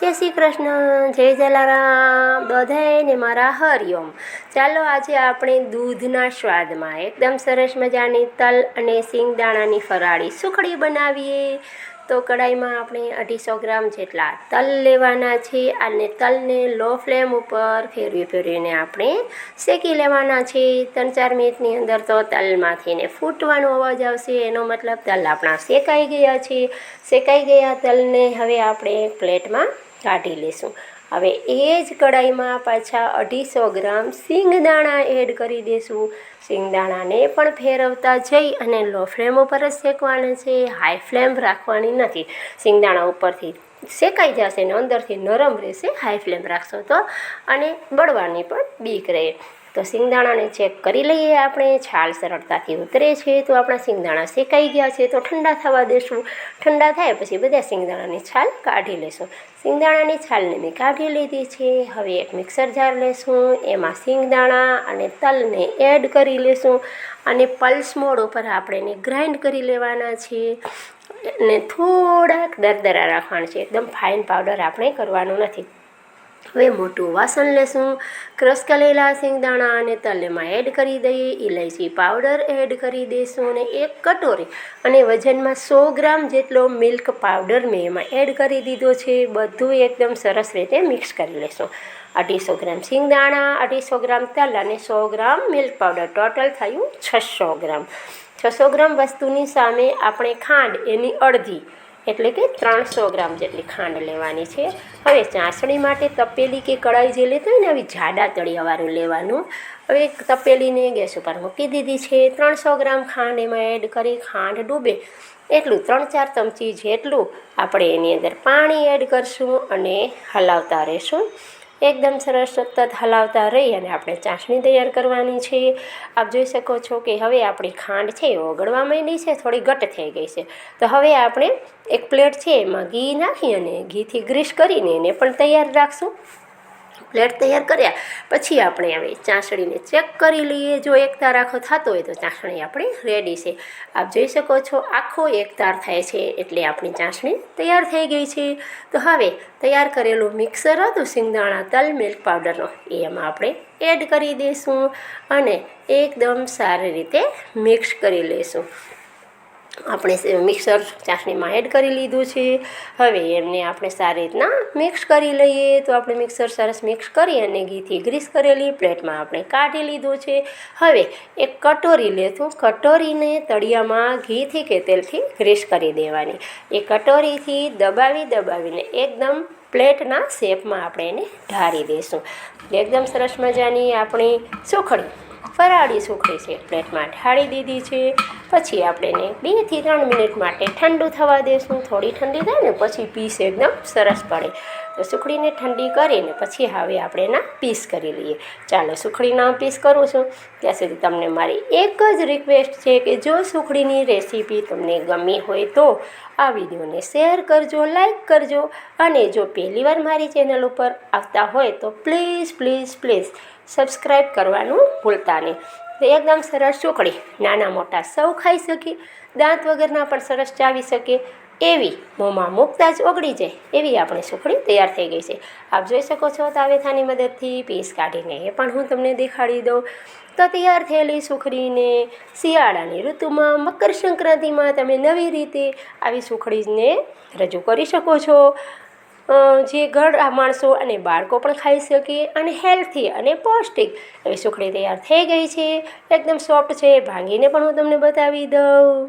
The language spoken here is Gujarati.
જય શ્રી કૃષ્ણ, જય જલારામ, બધાને મારા હરિઓમ. ચાલો આજે આપણે દૂધના સ્વાદમાં એકદમ સરસ મજાની તલ અને સિંગદાણાની ફરાળી સુખડી બનાવીએ. તો કડાઈમાં આપણે 250 ગ્રામ જેટલા તલ લેવાના છે અને તલને લો ફ્લેમ ઉપર ફેરવીને આપણે શેકી લેવાના છે. 3-4 મિનિટની અંદર તો તલમાંથી ને ફૂટવાનો અવાજ આવશે, એનો મતલબ તલ આપણા શેકાઈ ગયા છે. શેકાઈ ગયા તલને હવે આપણે પ્લેટમાં કાઢી લઈશું. હવે એ જ કડાઈમાં પાછા 250 ગ્રામ સિંગદાણા એડ કરી દઈશું. સિંગદાણાને પણ ફેરવતા જઈ અને લો ફ્લેમ ઉપર જ શેકવાના છે, હાઈ ફ્લેમ રાખવાની નથી. સિંગદાણા ઉપરથી શેકાઈ જશે ને અંદરથી નરમ રહેશે હાઈ ફ્લેમ રાખશો તો, અને બળવાની પણ બીક રહે. તો સિંગદાણાને ચેક કરી લઈએ આપણે, છાલ સરળતાથી ઉતરે છે તો આપણા સિંગદાણા શેકાઈ ગયા છે. તો ઠંડા થવા દેશું. ઠંડા થાય પછી બધા સિંગદાણાની છાલ કાઢી લેશું. સિંગદાણાની છાલને મેં કાઢી લીધી છે. હવે એક મિક્સર જાર લેશું, એમાં સિંગદાણા અને તલને એડ કરી લેશું અને પલ્સ મોડ ઉપર આપણે એને ગ્રાઇન્ડ કરી લેવાના છે. અને થોડાક દરદરા રાખવાના છે, એકદમ ફાઇન પાવડર આપણે કરવાનું નથી. હવે મોટું વાસણ લેશું, ક્રશ કરેલા સિંગદાણા અને તલ એમાં એડ કરી દઈએ, ઇલાયચી પાવડર એડ કરી દઈશું અને 1 કટોરી અને વજનમાં 100 ગ્રામ જેટલો મિલ્ક પાવડર મેં એમાં એડ કરી દીધો છે. બધું એકદમ સરસ રીતે મિક્સ કરી લેશું. 250 ગ્રામ સિંગદાણા, 250 ગ્રામ તલ અને 100 ગ્રામ મિલ્ક પાવડર, ટોટલ થયું 600 ગ્રામ. 600 ગ્રામ વસ્તુની સામે આપણે ખાંડ એની અડધી એટલે કે 300 ગ્રામ જેટલી ખાંડ લેવાની છે. હવે ચાસણી માટે તપેલી કે કડાઈ જે લેતો હોય ને આવી જાડા તળિયાવાળું લેવાનું. હવે તપેલીને ગેસ ઉપર મૂકી દીધી છે. 300 ગ્રામ ખાંડ એમાં એડ કરી, ખાંડ ડૂબે એટલું 3-4 ચમચી જેટલું આપણે એની અંદર પાણી એડ કરશું અને હલાવતા રહીશું. એકદમ સરસ સતત હલાવતા રહી અને આપણે ચાસણી તૈયાર કરવાની છે. આપ જોઈ શકો છો કે હવે આપણી ખાંડ છે એ ઓગળવા માંડી છે, થોડી ઘટ થઈ ગઈ છે. તો હવે આપણે એક પ્લેટ છે એમાં ઘી નાખી અને ઘીથી ગ્રીસ કરીને એને પણ તૈયાર રાખશું. પ્લેટ તૈયાર કર્યા પછી આપણે હવે ચાસણીને ચેક કરી લઈએ. જો એક તાર આખો થતો હોય તો ચાસણી આપણી રેડી છે. આપ જોઈ શકો છો આખો એક તાર થાય છે એટલે આપણી ચાસણી તૈયાર થઈ ગઈ છે. તો હવે તૈયાર કરેલું મિક્સર હતું સિંગદાણા તલ મિલ્ક પાવડરનો, એ એમાં આપણે એડ કરી દઈશું અને એકદમ સારી રીતે મિક્સ કરી લઈશું. આપણે મિક્સર ચાસણીમાં એડ કરી લીધું છે. હવે એમને આપણે સારી રીતના મિક્સ કરી લઈએ. તો આપણે મિક્સર સરસ મિક્સ કરી અને ઘીથી ગ્રીસ કરેલી પ્લેટમાં આપણે કાઢી લીધું છે. હવે એક કટોરી લેશું, કટોરીને તળિયામાં ઘીથી કે તેલથી ગ્રીસ કરી દેવાની. એ કટોરીથી દબાવીને એકદમ પ્લેટના શેપમાં આપણે એને ઢાળી દઈશું. એકદમ સરસ મજાની આપણી સુખડી, ફરાળી સુખડી છે, પ્લેટમાં ઢાળી દીધી છે. પછી આપણે એને 2 થી 3 મિનિટ માટે ઠંડુ થવા દઈશું. થોડી ઠંડી થાય ને પછી પીસ એકદમ સરસ પડે. તો સુખડીને ઠંડી કરીને પછી હવે આપણે એના પીસ કરી લઈએ. ચાલો સુખડીના પીસ કરું છું. ત્યાં સુધી તમને મારી એક જ રિક્વેસ્ટ છે કે જો સુખડીની રેસીપી તમને ગમી હોય તો આ વિડીયોને શેર કરજો, લાઈક કરજો અને જો પહેલીવાર મારી ચેનલ ઉપર આવતા હોય તો પ્લીઝ સબસ્ક્રાઈબ કરવાનું ભૂલતા નહીં. તો એકદમ સરસ સુખડી નાના મોટા સૌ ખાઈ શકે, દાંત વગરના પણ સરસ ચાવી શકે એવી, મોંમાં મૂકતા જ ઓગળી જાય એવી આપણી સુખડી તૈયાર થઈ ગઈ છે. આપ જોઈ શકો છો તાવેથાની મદદથી પીસ કાઢીને એ પણ હું તમને દેખાડી દઉં. તો તૈયાર થયેલી સુખડીને શિયાળાની ઋતુમાં મકર સંક્રાંતિમાં તમે નવી રીતે આવી સુખડીને રજૂ કરી શકો છો. જે ઘરડા માણસો અને બાળકો પણ ખાઈ શકે અને હેલ્થી અને પૌષ્ટિક એવી સુખડી તૈયાર થઈ ગઈ છે. એકદમ સોફ્ટ છે, ભાંગીને પણ હું તમને બતાવી દઉં.